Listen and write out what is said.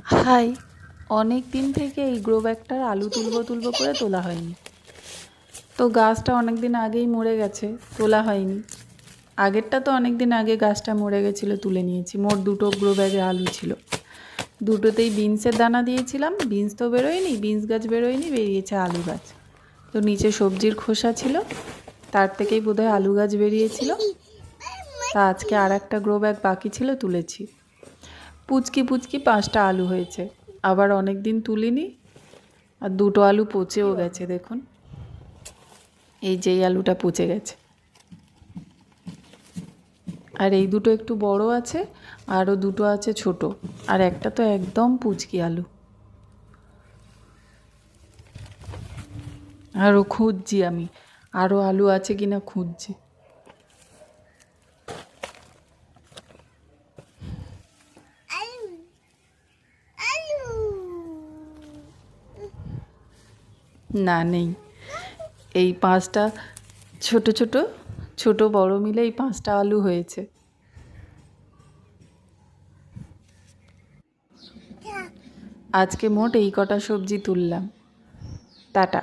High! অনেক দিন থেকে এই গ্রো ব্যাগটার আলু তুলবো করে তোলা হয়নি। তো গাছটা অনেক দিন আগেই মরে গেছে, তোলা হয়নি। আগেরটা তো অনেক দিন আগে গাছটা মরে গেছিলো, তুলে নিয়েছি। মোট 2টো গ্রো ব্যাগে আলু ছিল। দুটোতেই বিনসের দানা দিয়েছিলাম, বিনস তো বেরোয়নি, বিনস গাছ বেরোয়নি, বেরিয়েছে আলু গাছ। তো নিচে সবজির খোসা ছিল, তার থেকেই বোধহয় আলু গাছ বেরিয়েছিল। তা আজকে আরেকটা গ্রো ব্যাগ বাকি ছিল, তুলেছি। পুচকি 5টা আলু হয়েছে। আবার অনেক দিন তুলিনি, আর 2টো আলু পচেও গেছে। দেখুন, এই যে এই আলুটা পচে গেছে, আর এই দুটো একটু বড় আছে, আরও 2টো আছে ছোট, আর একটা তো একদম পুচকি আলু। আরও খুঁজছি আমি, আরও আলু আছে কিনা খুঁজছি। না, নেই। এই 5টা ছোট ছোট ছোট বড় মিলে এই 5টা আলু হয়েছে। আজকে মোট এই কটা সবজি তুললাম। টাটা।